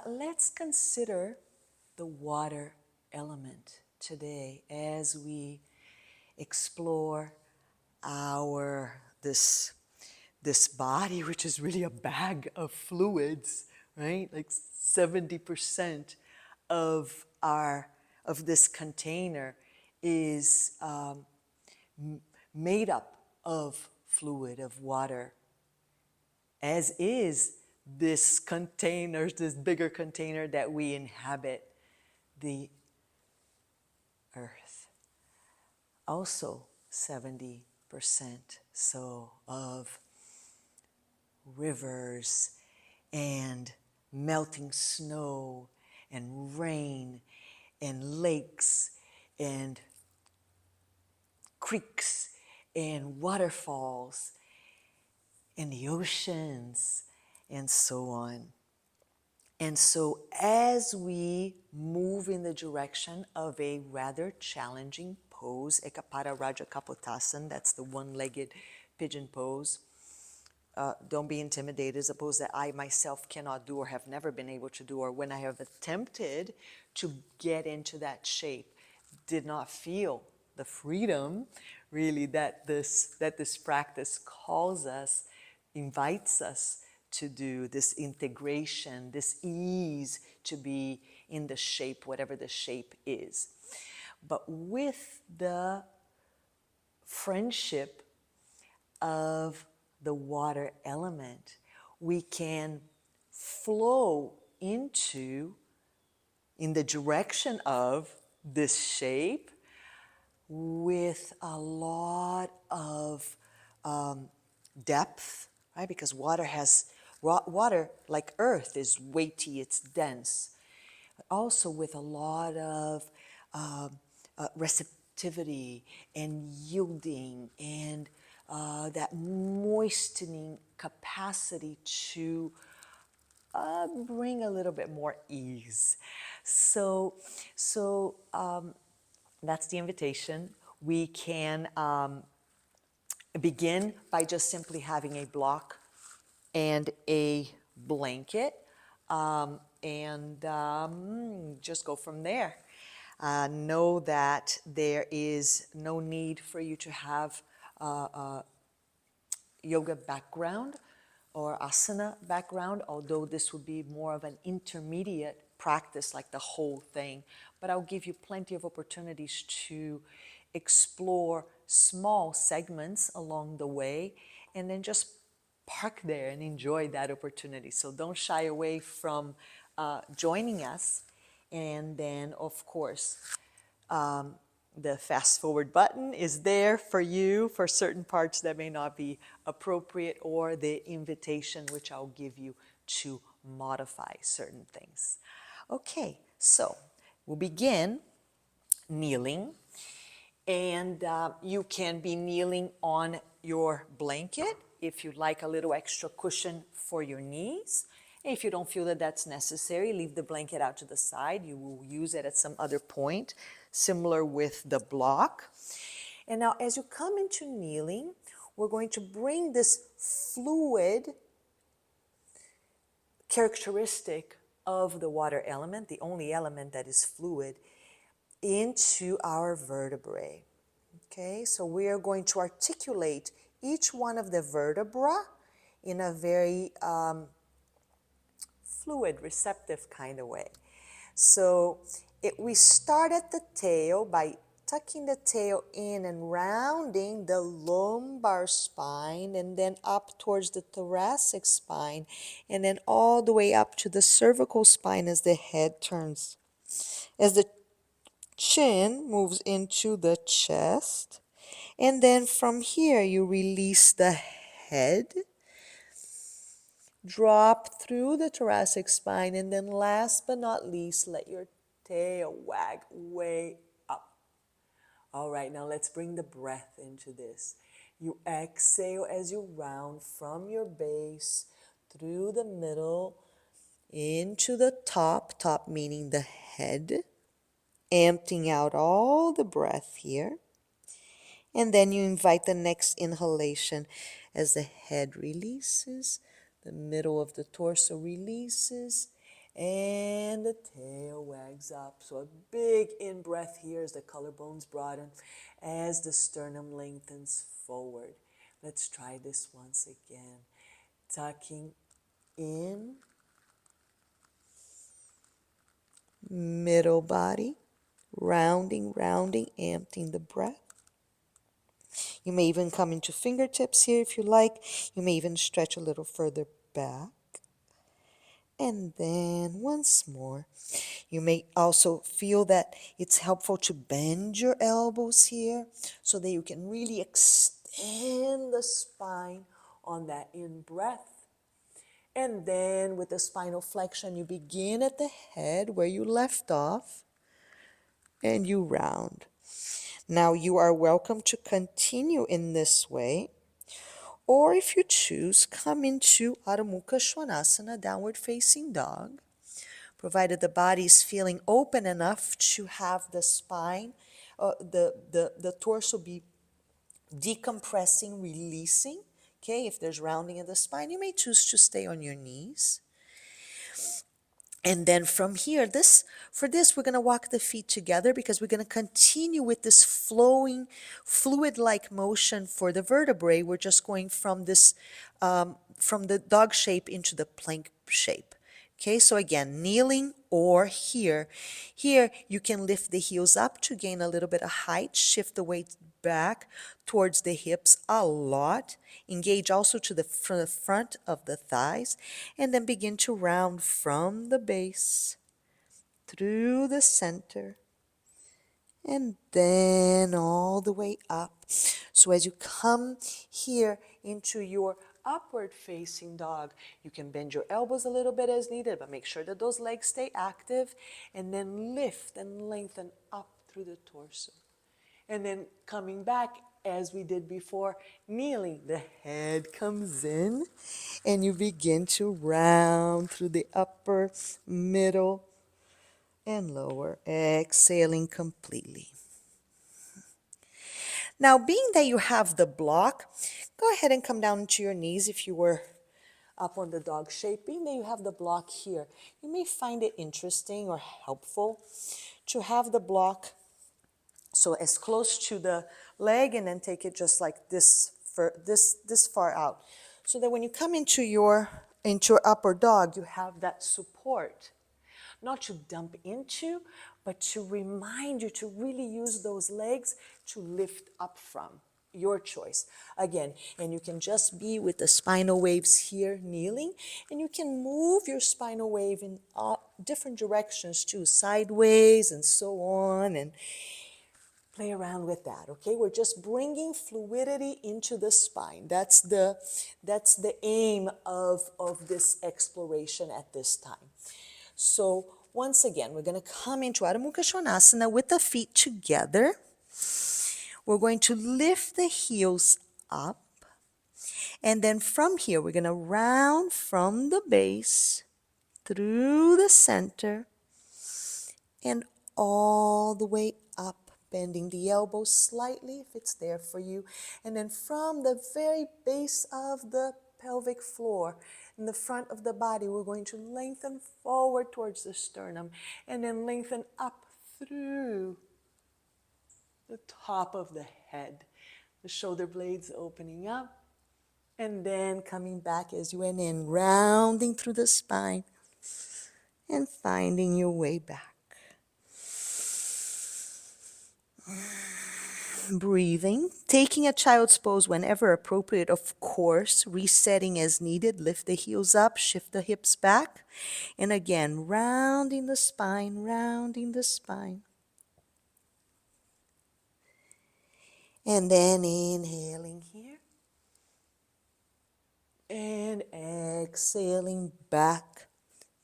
let's consider the water element today as we explore our this body, which is really a bag of fluids, right? Like 70% of this container is made up of fluid, of water, as is this container, this bigger container that we inhabit, the earth. Also 70% so of rivers and melting snow and rain and lakes and creeks and waterfalls and the oceans and so on. And so as we move in the direction of a rather challenging pose, Ekapara Raja Kapotasana, that's the one-legged pigeon pose. Don't be intimidated. It's a pose that I myself cannot do or have never been able to do, or when I have attempted to get into that shape, did not feel the freedom really that this practice calls us, invites us to do, this integration, this ease to be in the shape, whatever the shape is. But with the friendship of the water element, we can flow into, in the direction of this shape with a lot of depth, right? Because water, like earth, is weighty, it's dense. But also with a lot of receptivity and yielding and that moistening capacity to bring a little bit more ease. So that's the invitation. We can begin by just simply having a block and a blanket, just go from there. Know that there is no need for you to have yoga background or asana background, although this would be more of an intermediate practice, like the whole thing. But I'll give you plenty of opportunities to explore small segments along the way, and then just park there and enjoy that opportunity. So don't shy away from joining us. And then, of course, the fast forward button is there for you for certain parts that may not be appropriate, or the invitation, which I'll give you to modify certain things. Okay, so we'll begin kneeling, and you can be kneeling on your blanket if you'd like a little extra cushion for your knees. If you don't feel that that's necessary, leave the blanket out to the side. You will use it at some other point, similar with the block. And now as you come into kneeling, we're going to bring this fluid characteristic of the water element, the only element that is fluid, into our vertebrae. Okay, so we are going to articulate each one of the vertebra in a very fluid, receptive kind of way. So we start at the tail by tucking the tail in and rounding the lumbar spine, and then up towards the thoracic spine, and then all the way up to the cervical spine as the head turns. As the chin moves into the chest, and then from here you release the head, drop through the thoracic spine, and then last but not least, let your tail wag way up. All right, now let's bring the breath into this. You exhale as you round from your base through the middle into the top meaning the head, emptying out all the breath here. And then you invite the next inhalation as the head releases, the middle of the torso releases, And the tail wags up. So a big in-breath here as the collarbones broaden, as the sternum lengthens forward. Let's try this once again. Tucking in, middle body, rounding, rounding, emptying the breath. You may even come into fingertips here if you like. You may even stretch a little further back. And then once more. You may also feel that it's helpful to bend your elbows here so that you can really extend the spine on that in-breath. And then with the spinal flexion, you begin at the head where you left off and you round. Now you are welcome to continue in this way, or if you choose, come into Adho Mukha Svanasana, downward facing dog, provided the body is feeling open enough to have the spine, the torso be decompressing, releasing. Okay, if there's rounding in the spine, you may choose to stay on your knees. And then from here, for this, we're going to walk the feet together because we're going to continue with this flowing, fluid-like motion for the vertebrae. We're just going from this, from the dog shape into the plank shape. Okay, so again, kneeling or here. Here, you can lift the heels up to gain a little bit of height, shift the weight back towards the hips a lot. Engage also to the front of the thighs, and then begin to round from the base through the center and then all the way up. So as you come here into your upward facing dog, you can bend your elbows a little bit as needed, but make sure that those legs stay active, and then lift and lengthen up through the torso. And then coming back as we did before, kneeling, the head comes in and you begin to round through the upper, middle, and lower, exhaling completely. Now, being that you have the block, go ahead and come down into your knees if you were up on the dog shape. Being that you have the block here, you may find it interesting or helpful to have the block so as close to the leg, and then take it just like this, this far out. So that when you come into your upper dog, you have that support. Not to dump into, but to remind you to really use those legs to lift up from. Your choice. Again, and you can just be with the spinal waves here kneeling, and you can move your spinal wave in different directions too, sideways and so on, and play around with that, okay? We're just bringing fluidity into the spine. That's the aim of this exploration at this time. So once again, we're going to come into Adho Mukha Svanasana with the feet together. We're going to lift the heels up. And then from here, we're going to round from the base through the center and all the way up, bending the elbows slightly if it's there for you. And then from the very base of the pelvic floor, in the front of the body, we're going to lengthen forward towards the sternum and then lengthen up through the top of the head. The shoulder blades opening up and then coming back as you went in, rounding through the spine and finding your way back. Breathing, taking a child's pose whenever appropriate, of course, resetting as needed, lift the heels up, shift the hips back, and again, rounding the spine, rounding the spine. And then inhaling here, and exhaling back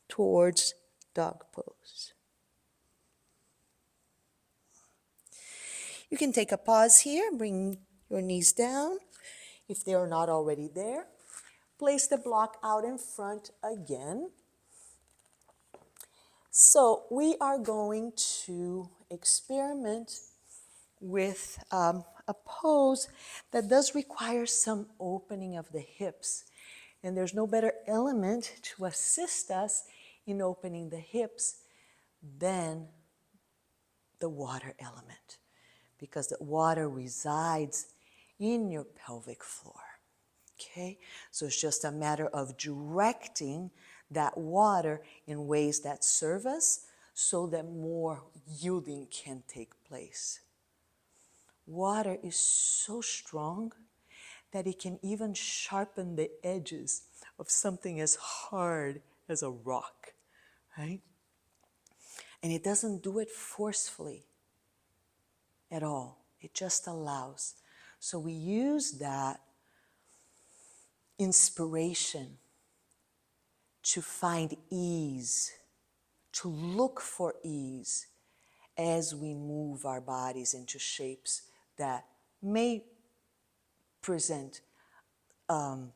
towards dog pose. You can take a pause here, bring your knees down if they are not already there. Place the block out in front again. So we are going to experiment with a pose that does require some opening of the hips. And there's no better element to assist us in opening the hips than the water element, because the water resides in your pelvic floor. Okay, so it's just a matter of directing that water in ways that serve us so that more yielding can take place. Water is so strong that it can even sharpen the edges of something as hard as a rock, right? And it doesn't do it forcefully at all. It just allows. So we use that inspiration to find ease, to look for ease as we move our bodies into shapes that may present the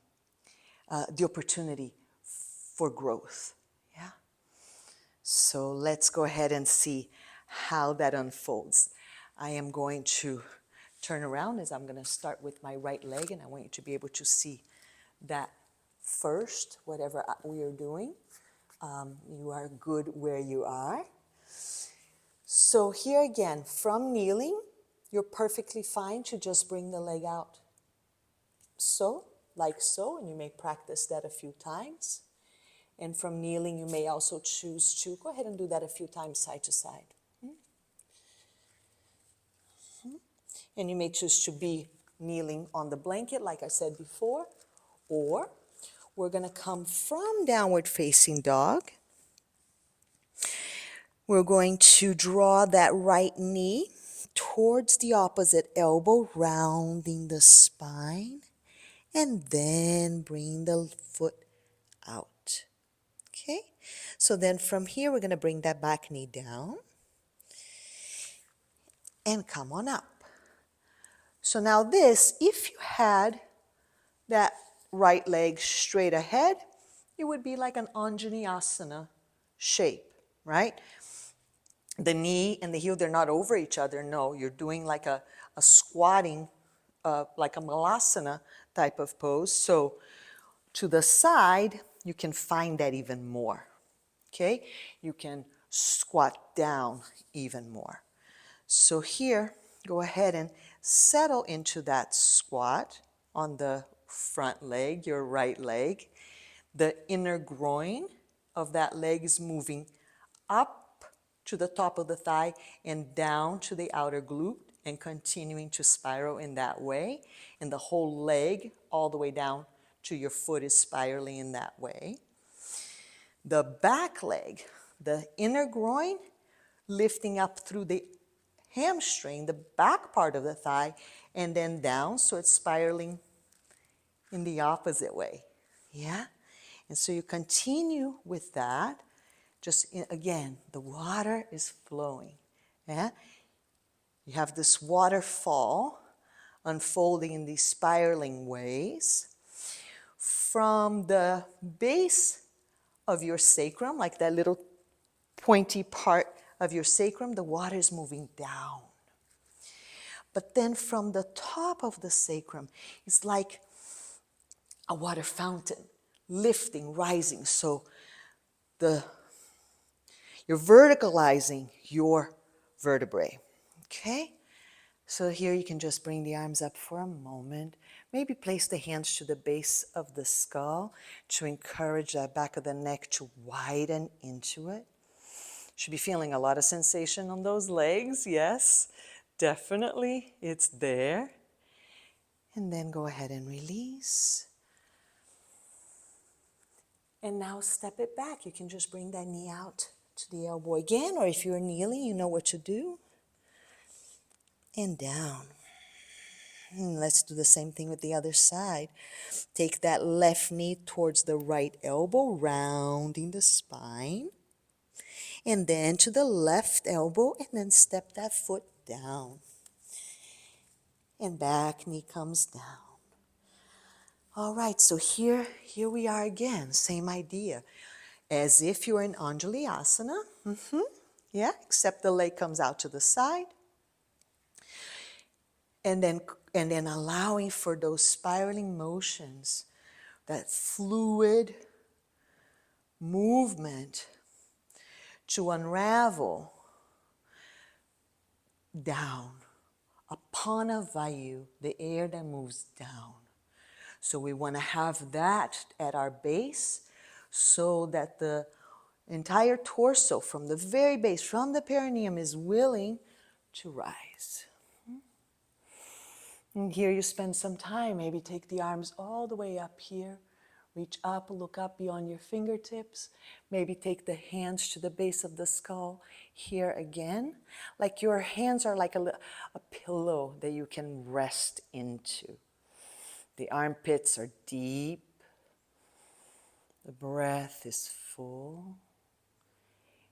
opportunity for growth. Yeah. So let's go ahead and see how that unfolds. I am going to turn around as I'm going to start with my right leg, and I want you to be able to see that first, whatever we are doing. You are good where you are. So here again, from kneeling, you're perfectly fine to just bring the leg out. So, like so, and you may practice that a few times. And from kneeling, you may also choose to go ahead and do that a few times side to side. And you may choose to be kneeling on the blanket, like I said before, or we're going to come from downward facing dog. We're going to draw that right knee towards the opposite elbow, rounding the spine, and then bring the foot out. Okay? So then from here, we're going to bring that back knee down and come on up. So now this, if you had that right leg straight ahead, it would be like an Anjaneyasana shape, right? The knee and the heel, they're not over each other. No, you're doing like a squatting, like a malasana type of pose. So to the side, you can find that even more, okay? You can squat down even more. So here, go ahead and settle into that squat on the front leg, your right leg. The inner groin of that leg is moving up to the top of the thigh and down to the outer glute and continuing to spiral in that way. And the whole leg all the way down to your foot is spiraling in that way. The back leg, the inner groin, lifting up through the hamstring, the back part of the thigh, and then down, so it's spiraling in the opposite way. Yeah? And so you continue with that. Just, again, the water is flowing. Yeah? You have this waterfall unfolding in these spiraling ways. From the base of your sacrum, like that little pointy part of your sacrum, the water is moving down. But then from the top of the sacrum, it's like a water fountain, lifting, rising. So you're verticalizing your vertebrae, okay? So here you can just bring the arms up for a moment. Maybe place the hands to the base of the skull to encourage that back of the neck to widen into it. Should be feeling a lot of sensation on those legs, yes, definitely, it's there. And then go ahead and release. And now step it back. You can just bring that knee out to the elbow again, or if you're kneeling, you know what to do. And down. And let's do the same thing with the other side. Take that left knee towards the right elbow, rounding the spine. And then to the left elbow, and then step that foot down. And back knee comes down. All right, so here we are again, same idea. As if you're in Anjaneyasana. Yeah, except the leg comes out to the side. And then allowing for those spiraling motions, that fluid movement to unravel down. Apana Vayu, the air that moves down. So we want to have that at our base so that the entire torso from the very base, from the perineum, is willing to rise. And here you spend some time, maybe take the arms all the way up here, reach up, look up beyond your fingertips, maybe take the hands to the base of the skull here again, like your hands are like a pillow that you can rest into. The armpits are deep, the breath is full,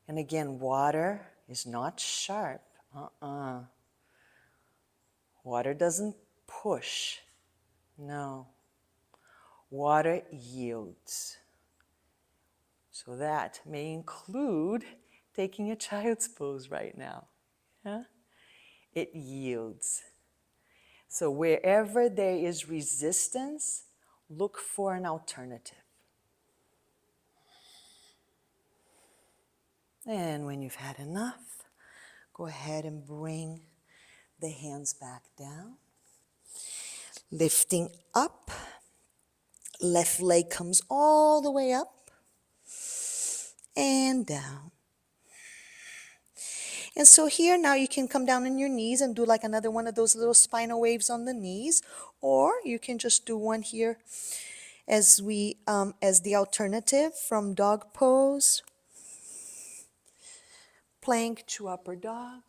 and again, water is not sharp, Water doesn't push, no. Water yields. So that may include taking a child's pose right now. Yeah? It yields. So wherever there is resistance, look for an alternative. And when you've had enough, go ahead and bring the hands back down. Lifting up. Left leg comes all the way up and down. And so here now you can come down on your knees and do like another one of those little spinal waves on the knees, or you can just do one here as the alternative from dog pose, plank to upper dog.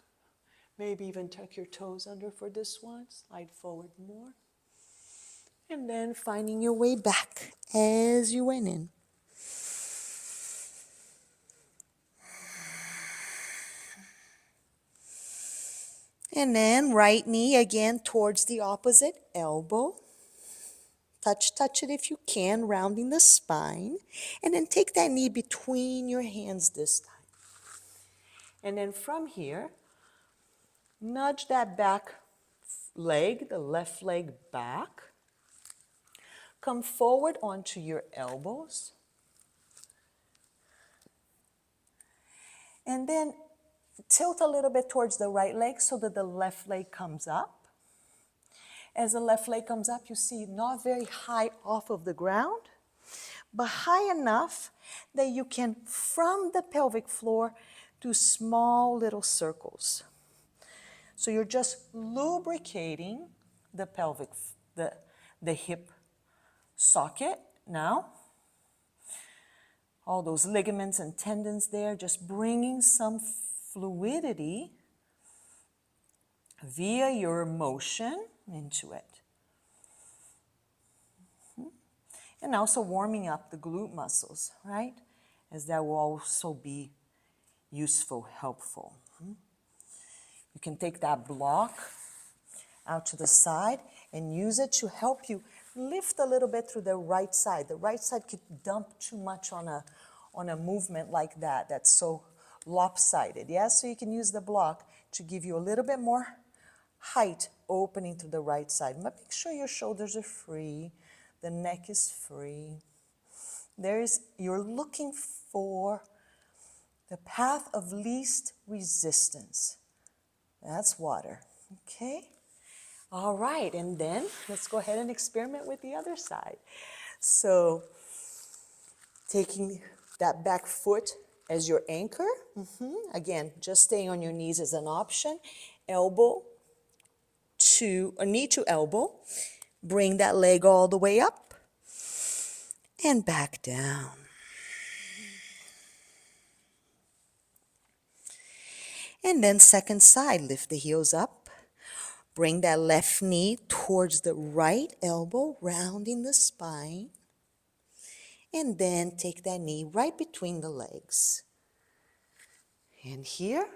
Maybe even tuck your toes under for this one, slide forward more. And then finding your way back as you went in. And then right knee again towards the opposite elbow. Touch it if you can, rounding the spine. And then take that knee between your hands this time. And then from here, nudge that back leg, the left leg back. Come forward onto your elbows. And then tilt a little bit towards the right leg so that the left leg comes up. As the left leg comes up, you see not very high off of the ground, but high enough that you can, from the pelvic floor, do small little circles. So you're just lubricating the pelvic, the hip socket now. All those ligaments and tendons there, just bringing some fluidity via your motion into it. And also warming up the glute muscles, right? As that will also be useful, helpful. You can take that block out to the side and use it to help you lift a little bit through the right side. The right side could dump too much on a movement like that. That's so lopsided. Yeah, so you can use the block to give you a little bit more height opening to the right side. But make sure your shoulders are free, the neck is free. You're looking for the path of least resistance. That's water, okay? All right, and then let's go ahead and experiment with the other side. So taking that back foot as your anchor. Again, just staying on your knees is an option. Knee to elbow. Bring that leg all the way up and back down. And then second side, lift the heels up. Bring that left knee towards the right elbow, rounding the spine. And then take that knee right between the legs. And here,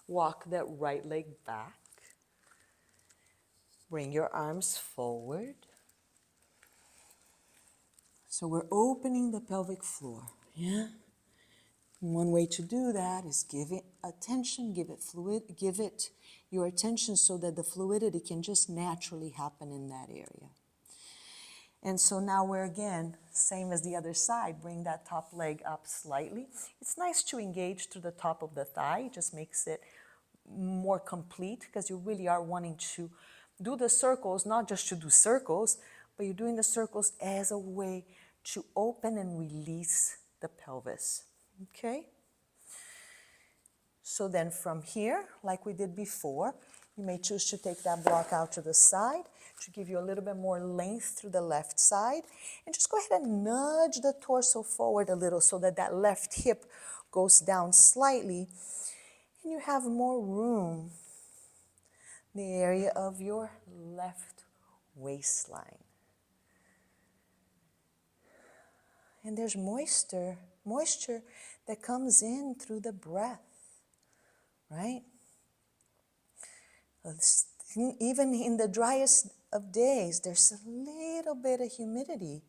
walk that right leg back. Bring your arms forward. So we're opening the pelvic floor, yeah? And one way to do that is give it attention, give it your attention so that the fluidity can just naturally happen in that area. And so now we're again, same as the other side, bring that top leg up slightly. It's nice to engage through the top of the thigh, it just makes it more complete because you really are wanting to do the circles, not just to do circles, but you're doing the circles as a way to open and release the pelvis, okay? So then from here, like we did before, you may choose to take that block out to the side to give you a little bit more length through the left side. And just go ahead and nudge the torso forward a little so that that left hip goes down slightly. And you have more room in the area of your left waistline. And there's moisture that comes in through the breath, right? Even in the driest of days, there's a little bit of humidity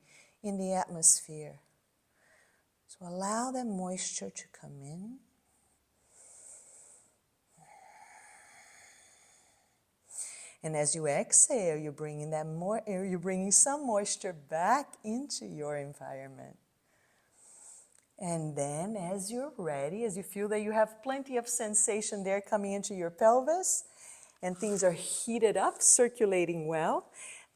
in the atmosphere. So allow that moisture to come in. And as you exhale, you're bringing some moisture back into your environment. And then as you're ready, as you feel that you have plenty of sensation there coming into your pelvis, and things are heated up, circulating well,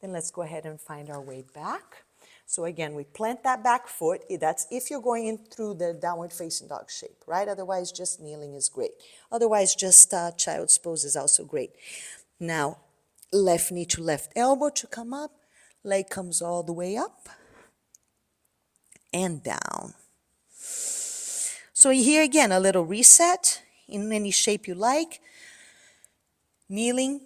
then let's go ahead and find our way back. So again, we plant that back foot. That's if you're going in through the downward facing dog shape, right? Otherwise, just kneeling is great. Otherwise, just child's pose is also great. Now, left knee to left elbow to come up. Leg comes all the way up and down. So here again, a little reset in any shape you like. Kneeling,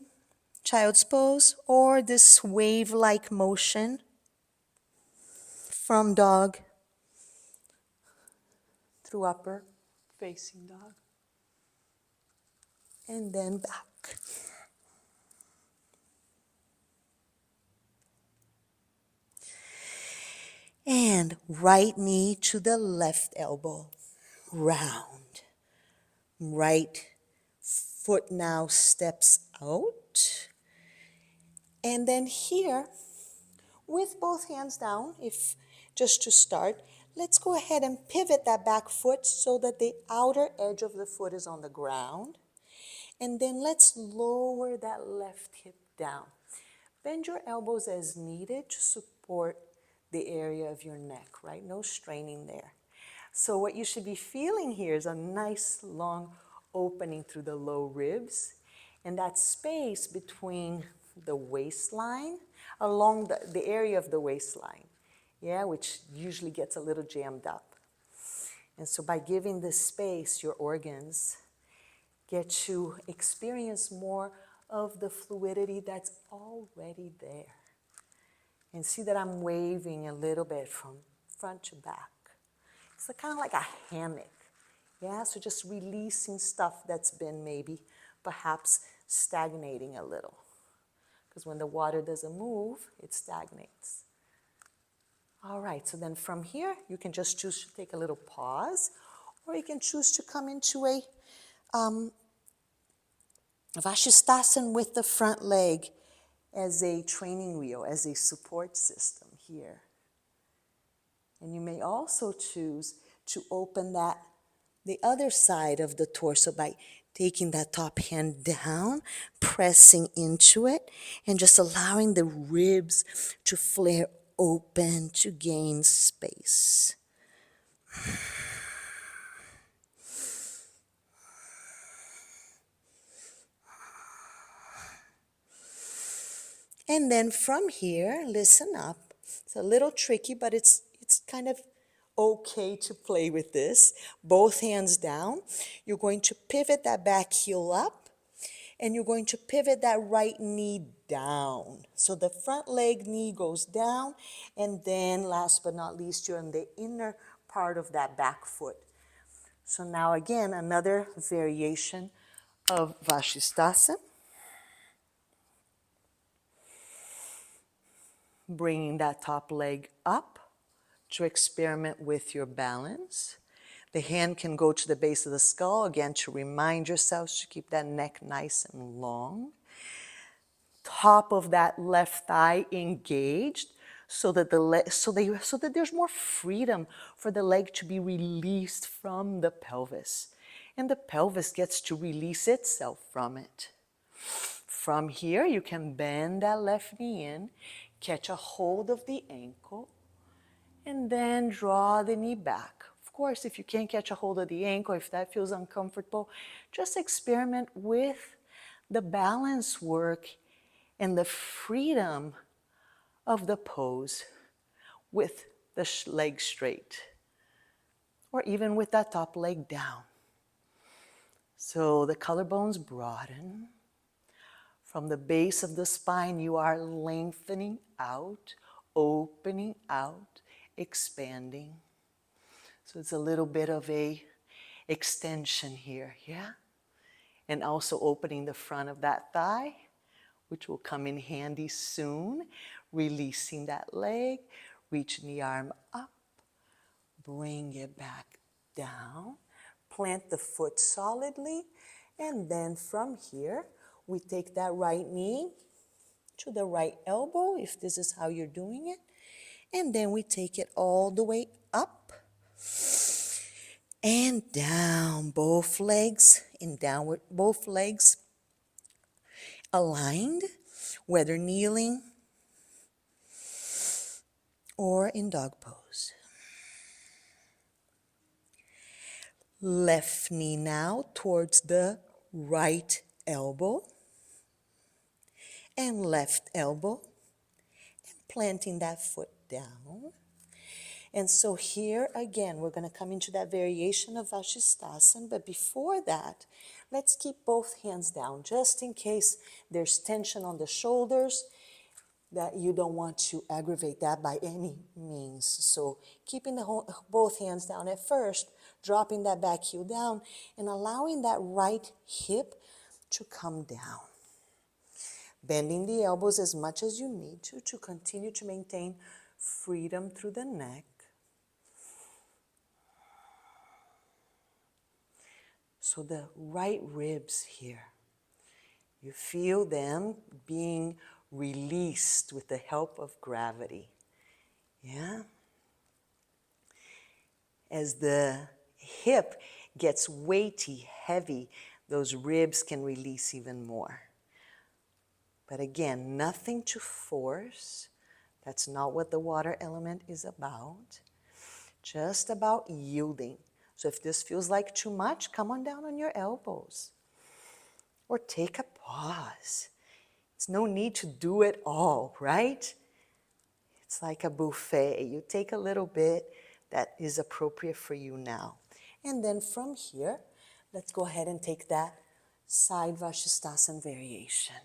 child's pose, or this wave-like motion from dog through upper facing dog. And then back. And right knee to the left elbow, round. Right foot now steps out. And then here, with both hands down, if just to start, let's go ahead and pivot that back foot so that the outer edge of the foot is on the ground. And then let's lower that left hip down. Bend your elbows as needed to support the area of your neck, right? No straining there. So what you should be feeling here is a nice long opening through the low ribs and that space between the waistline, along the area of the waistline, yeah, which usually gets a little jammed up. And so by giving this space, your organs get to experience more of the fluidity that's already there. And see that I'm waving a little bit from front to back. It's kind of like a hammock. Yeah, so just releasing stuff that's been maybe perhaps stagnating a little. Because when the water doesn't move, it stagnates. All right, so then from here, you can just choose to take a little pause, or you can choose to come into a Vistasana with the front leg as a training wheel, as a support system here. And you may also choose to open the other side of the torso by taking that top hand down, pressing into it, and just allowing the ribs to flare open to gain space. And then from here, listen up. It's a little tricky, but it's kind of okay to play with this. Both hands down. You're going to pivot that back heel up, and you're going to pivot that right knee down. So the front leg knee goes down, and then last but not least, you're on the inner part of that back foot. So now again, another variation of Vistasana. Bringing that top leg up to experiment with your balance. The hand can go to the base of the skull, again, to remind yourselves to keep that neck nice and long. Top of that left thigh engaged. so that so that there's more freedom for the leg to be released from the pelvis, and the pelvis gets to release itself from it. From here, you can bend that left knee in, catch a hold of the ankle, and then draw the knee back. Of course, if you can't catch a hold of the ankle, if that feels uncomfortable, just experiment with the balance work and the freedom of the pose with the leg straight, or even with that top leg down. So the collarbones broaden. From the base of the spine, you are lengthening out, opening out, expanding. So it's a little bit of a extension here, yeah? And also opening the front of that thigh, which will come in handy soon. Releasing that leg, reaching the arm up, bring it back down, plant the foot solidly, and then from here, we take that right knee to the right elbow, if this is how you're doing it, and then we take it all the way up and down, both legs in downward, both legs aligned, whether kneeling or in dog pose. Left knee now towards the right elbow, and left elbow, and planting that foot down. And so here again, we're going to come into that variation of Vistasana, but before that, let's keep both hands down, just in case there's tension on the shoulders, that you don't want to aggravate that by any means. So keeping both hands down at first, dropping that back heel down, and allowing that right hip to come down. Bending the elbows as much as you need to continue to maintain freedom through the neck. So the right ribs here, you feel them being released with the help of gravity. Yeah? As the hip gets weighty, heavy, those ribs can release even more. But again, nothing to force. That's not what the water element is about. Just about yielding. So if this feels like too much, come on down on your elbows. Or take a pause. It's no need to do it all, right? It's like a buffet. You take a little bit that is appropriate for you now. And then from here, let's go ahead and take that side Vistasana variation.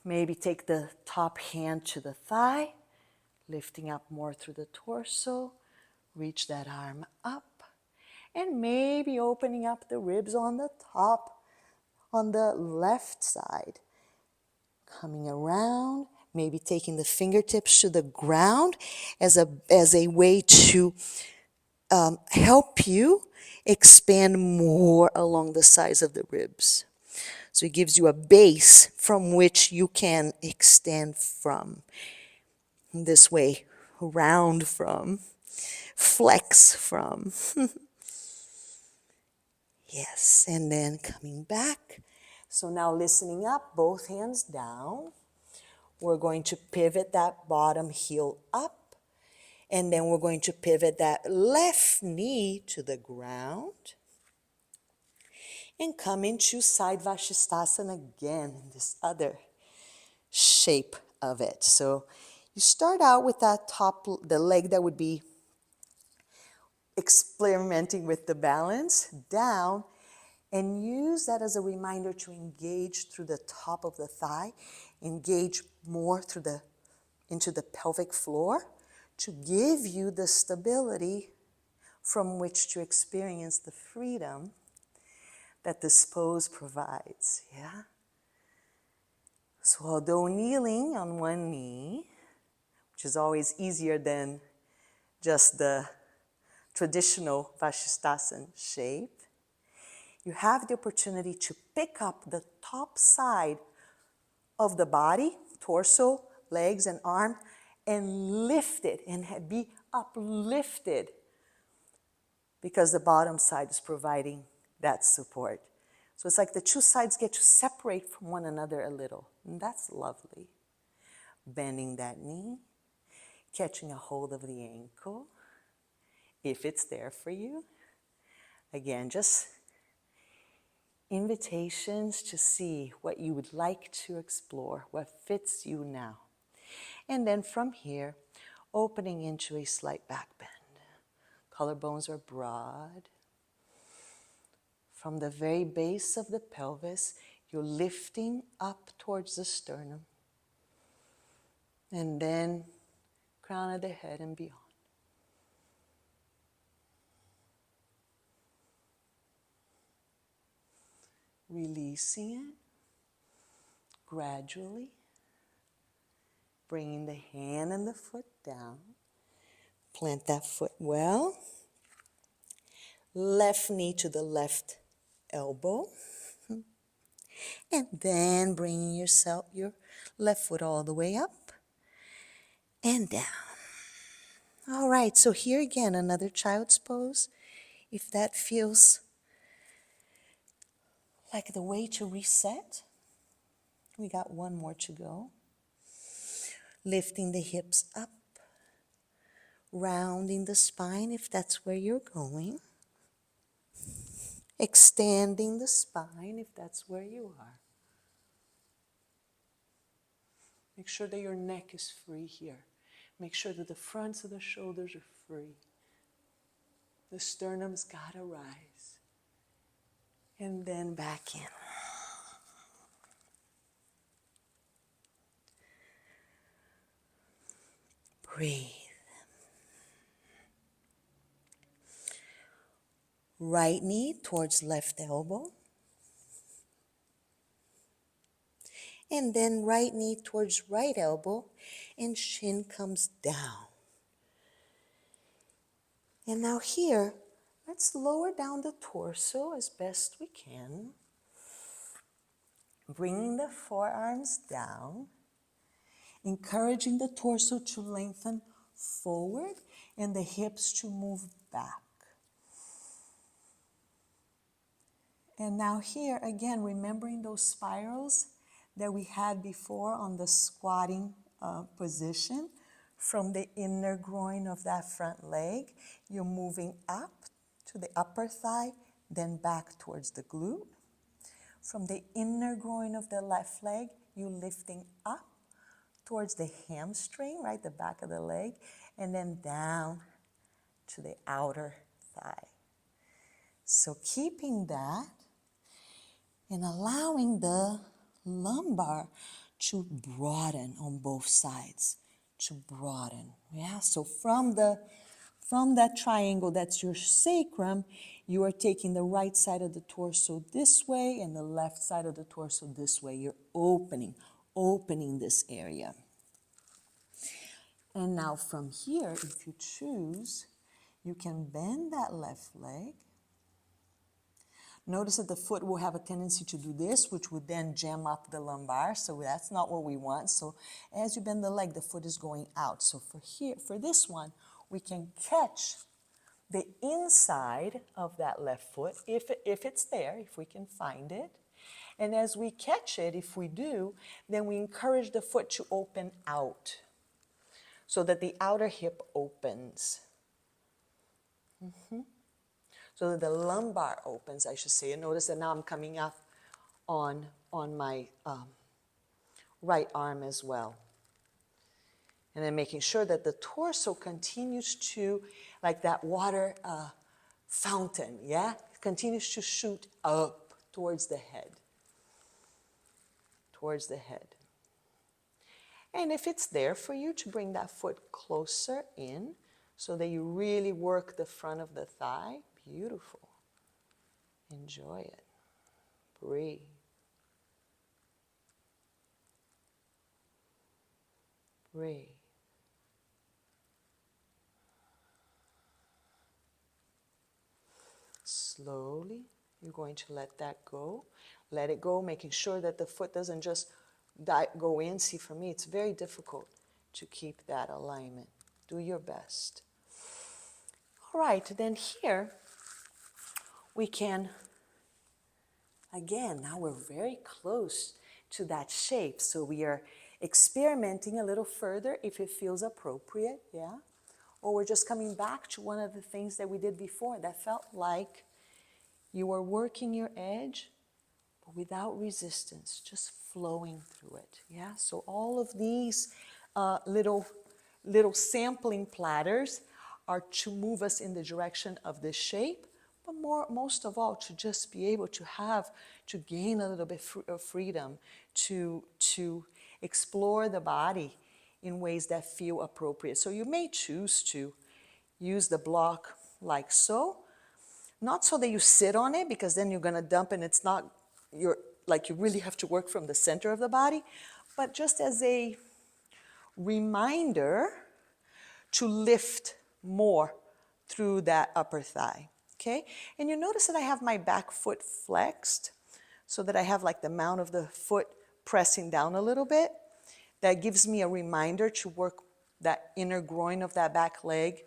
Maybe take the top hand to the thigh, lifting up more through the torso. Reach that arm up. And maybe opening up the ribs on the top, on the left side. Coming around, maybe taking the fingertips to the ground as a way to help you expand more along the sides of the ribs. So it gives you a base from which you can extend from. This way, round from, flex from. Yes, and then coming back. So now listening up, both hands down. We're going to pivot that bottom heel up, and then we're going to pivot that left knee to the ground and come into side Vistasana again in this other shape of it. So you start out with that the leg that would be experimenting with the balance down, and use that as a reminder to engage through the top of the thigh, engage more into the pelvic floor to give you the stability from which to experience the freedom that this pose provides, yeah? So although kneeling on one knee, which is always easier than just the traditional Vistasana shape, you have the opportunity to pick up the top side of the body, torso, legs, and arm, and lift it and be uplifted, because the bottom side is providing that support. So it's like the two sides get to separate from one another a little. And that's lovely. Bending that knee, catching a hold of the ankle, if it's there for you. Again, just invitations to see what you would like to explore, what fits you now. And then from here, opening into a slight back bend. Collarbones are broad. From the very base of the pelvis, you're lifting up towards the sternum. And then crown of the head and beyond. Releasing it gradually. Bringing the hand and the foot down. Plant that foot well. Left knee to the left elbow. And then bringing your left foot all the way up and down. All right, so here again, another child's pose. If that feels like the way to reset, we got one more to go. Lifting the hips up, rounding the spine if that's where you're going. Extending the spine if that's where you are. Make sure that your neck is free here. Make sure that the fronts of the shoulders are free. The sternum's gotta rise. And then back in. Breathe. Right knee towards left elbow. And then right knee towards right elbow and shin comes down. And now here, let's lower down the torso as best we can. Bringing the forearms down. Encouraging the torso to lengthen forward and the hips to move back. And now here, again, remembering those spirals that we had before on the squatting position. From the inner groin of that front leg, you're moving up to the upper thigh, then back towards the glute. From the inner groin of the left leg, you're lifting up towards the hamstring, right, the back of the leg, and then down to the outer thigh. So keeping that and allowing the lumbar to broaden on both sides, to broaden, yeah? So from that triangle, that's your sacrum, you are taking the right side of the torso this way and the left side of the torso this way. You're opening this area. And now from here, if you choose, you can bend that left leg. Notice that the foot will have a tendency to do this, which would then jam up the lumbar, so that's not what we want. So as you bend the leg, the foot is going out. So for this one, we can catch the inside of that left foot, if it's there, if we can find it. And as we catch it, if we do, then we encourage the foot to open out so that the outer hip opens. So that the lumbar opens, I should say. And notice that now I'm coming up on my right arm as well. And then making sure that the torso continues to, like that water fountain, yeah? Continues to shoot up towards the head. Towards the head. And if it's there for you, to bring that foot closer in so that you really work the front of the thigh. Beautiful. Enjoy it. Breathe. Breathe. Slowly, you're going to let that go. Let it go, making sure that the foot doesn't just go in. See, for me, it's very difficult to keep that alignment. Do your best. All right, then here we can, again, now we're very close to that shape. So we are experimenting a little further if it feels appropriate, yeah? Or we're just coming back to one of the things that we did before that felt like you were working your edge, but without resistance, just flowing through it, yeah? So all of these little sampling platters are to move us in the direction of this shape, but most of all, to just be able to gain a little bit of freedom, to explore the body in ways that feel appropriate. So you may choose to use the block like so, not so that you sit on it, because then you're gonna dump and it's not, like you really have to work from the center of the body, but just as a reminder to lift more through that upper thigh, okay? And you notice that I have my back foot flexed so that I have like the mount of the foot pressing down a little bit. That gives me a reminder to work that inner groin of that back leg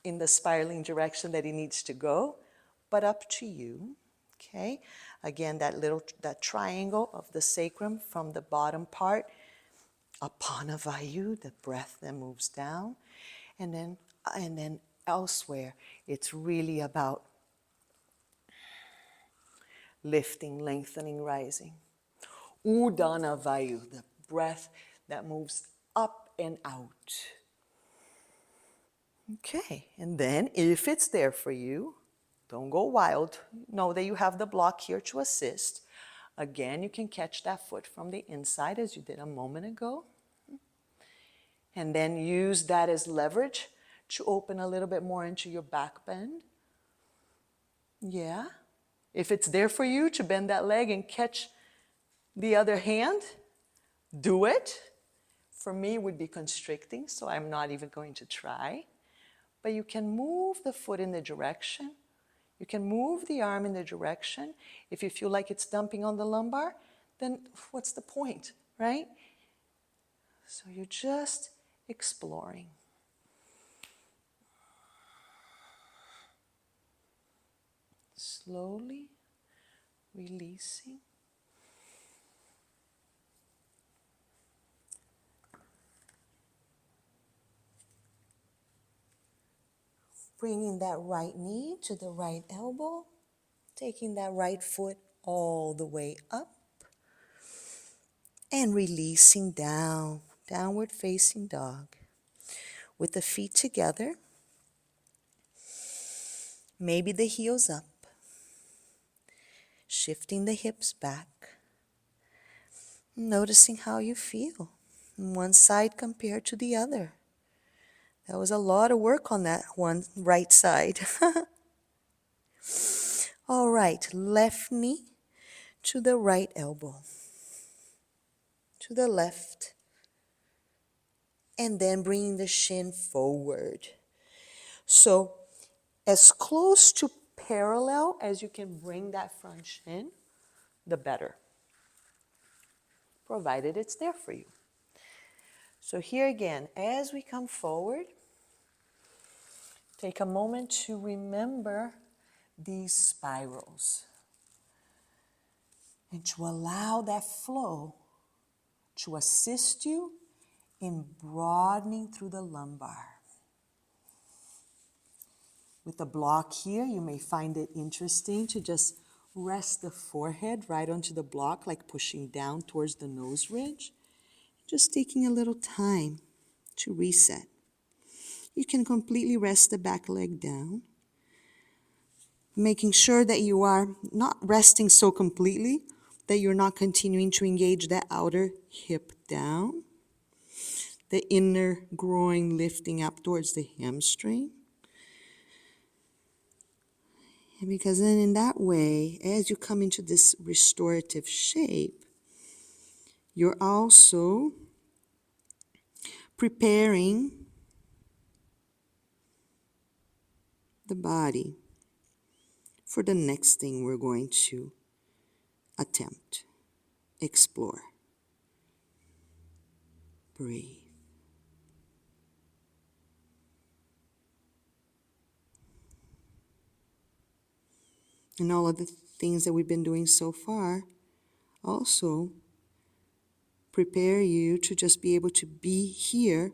in the spiraling direction that it needs to go, but up to you, okay? Again, that triangle of the sacrum from the bottom part, Apanavayu, the breath that moves down, and then elsewhere, it's really about lifting, lengthening, rising. Udanavayu, the breath that moves up and out. Okay, and then if it's there for you, don't go wild. Know that you have the block here to assist. Again, you can catch that foot from the inside as you did a moment ago. And then use that as leverage to open a little bit more into your back bend. Yeah. If it's there for you to bend that leg and catch the other hand, do it. For me, it would be constricting, so I'm not even going to try. But you can move the foot in the direction. You can move the arm in the direction. If you feel like it's dumping on the lumbar, then what's the point, right? So you're just exploring. Slowly releasing. Bringing that right knee to the right elbow, taking that right foot all the way up, and releasing down, downward facing dog. With the feet together, maybe the heels up, shifting the hips back, noticing how you feel, one side compared to the other. That was a lot of work on that one right side. All right, left knee to the right elbow, to the left, and then bringing the shin forward. So as close to parallel as you can bring that front shin, the better, provided it's there for you. So here again, as we come forward, take a moment to remember these spirals and to allow that flow to assist you in broadening through the lumbar. With the block here, you may find it interesting to just rest the forehead right onto the block, like pushing down towards the nose ridge. Just taking a little time to reset. You can completely rest the back leg down, making sure that you are not resting so completely that you're not continuing to engage that outer hip down, the inner groin lifting up towards the hamstring. And because then in that way, as you come into this restorative shape, you're also preparing the body for the next thing we're going to attempt, explore. Breathe. And all of the things that we've been doing so far also prepare you to just be able to be here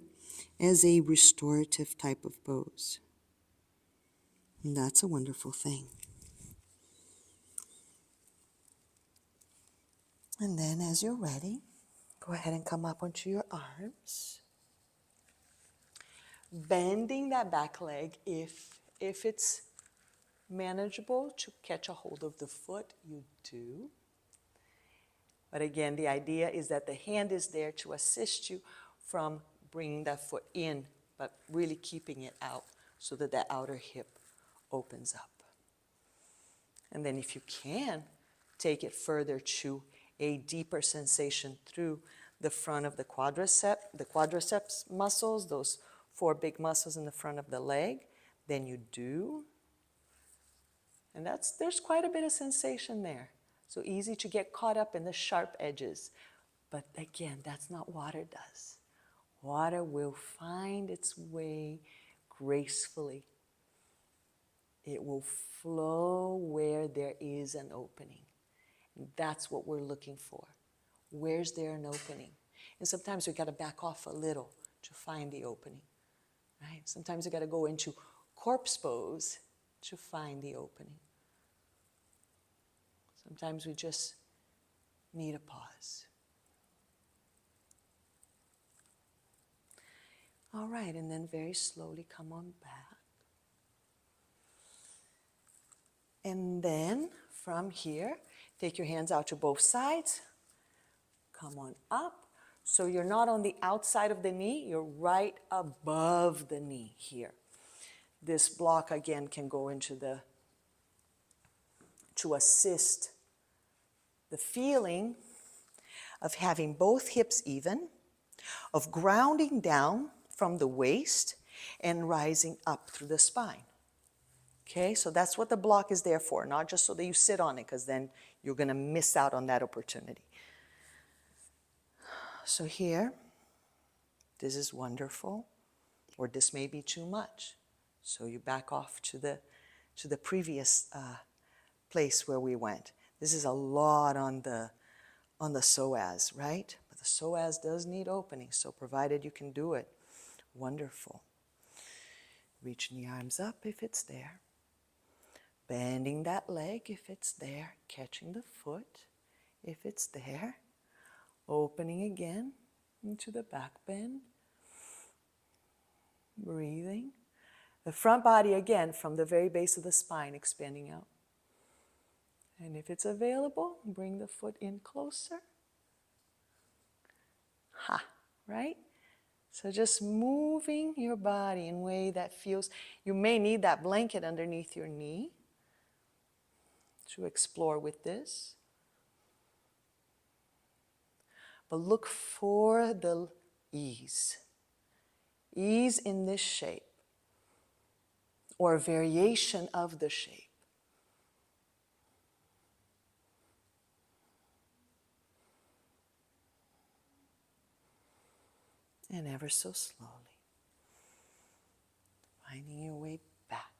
as a restorative type of pose. And that's a wonderful thing. And then as you're ready, go ahead and come up onto your arms. Bending that back leg, if it's manageable to catch a hold of the foot, you do. But again, the idea is that the hand is there to assist you from bringing that foot in, but really keeping it out so that that outer hip opens up. And then if you can, take it further to a deeper sensation through the front of the quadriceps muscles, those 4 big muscles in the front of the leg, then you do. And there's quite a bit of sensation there. So easy to get caught up in the sharp edges. But again, that's not what water does. Water will find its way gracefully. It will flow where there is an opening. And that's what we're looking for. Where's there an opening? And sometimes we got to back off a little to find the opening, right? Sometimes we got to go into corpse pose to find the opening. Sometimes we just need a pause. All right, and then very slowly come on back. And then from here, take your hands out to both sides. Come on up. So you're not on the outside of the knee, you're right above the knee here. This block again can go into to assist the feeling of having both hips even, of grounding down from the waist and rising up through the spine. Okay, so that's what the block is there for, not just so that you sit on it, because then you're going to miss out on that opportunity. So here, this is wonderful, or this may be too much. So you back off to the previous place where we went. This is a lot on the psoas, right? But the psoas does need opening, so provided you can do it, wonderful. Reaching the arms up if it's there. Bending that leg if it's there. Catching the foot if it's there. Opening again into the back bend. Breathing. The front body again from the very base of the spine expanding out. And if it's available, bring the foot in closer. Ha, right? So just moving your body in a way that feels, you may need that blanket underneath your knee to explore with this. But look for the ease. Ease in this shape or a variation of the shape. And ever so slowly, finding your way back.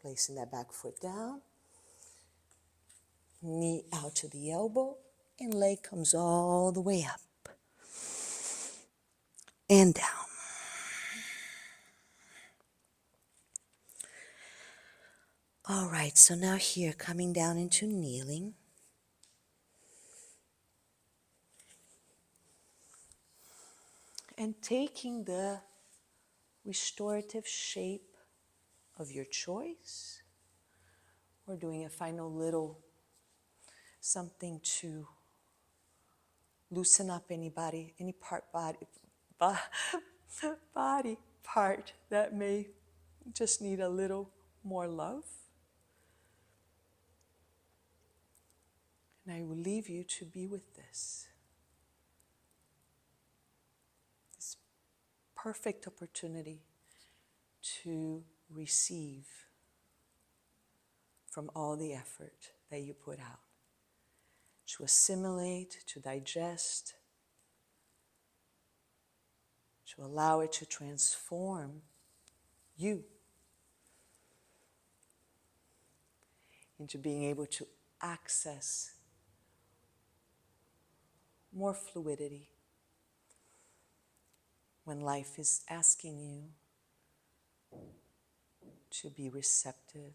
Placing that back foot down, knee out to the elbow, and leg comes all the way up and down. All right, so now here, coming down into kneeling. And taking the restorative shape of your choice. We're doing a final little something to loosen up any body part that may just need a little more love. And I will leave you to be with this. This perfect opportunity to receive from all the effort that you put out. To assimilate, to digest, to allow it to transform you, into being able to access more fluidity when life is asking you to be receptive,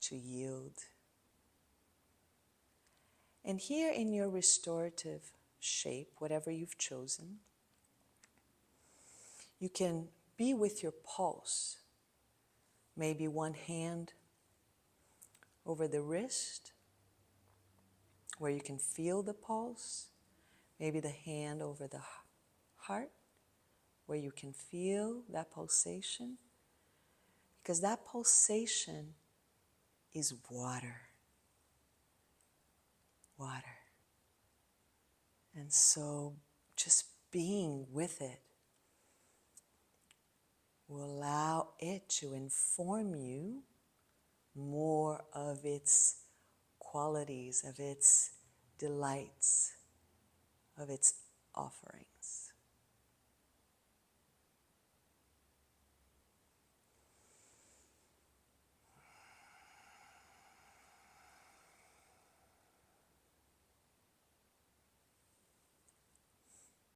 to yield. And here in your restorative shape, whatever you've chosen, you can be with your pulse. Maybe one hand over the wrist, where you can feel the pulse. Maybe the hand over the heart, where you can feel that pulsation. Because that pulsation is water. Water. And so just being with it will allow it to inform you more of its qualities, of its delights, of its offerings.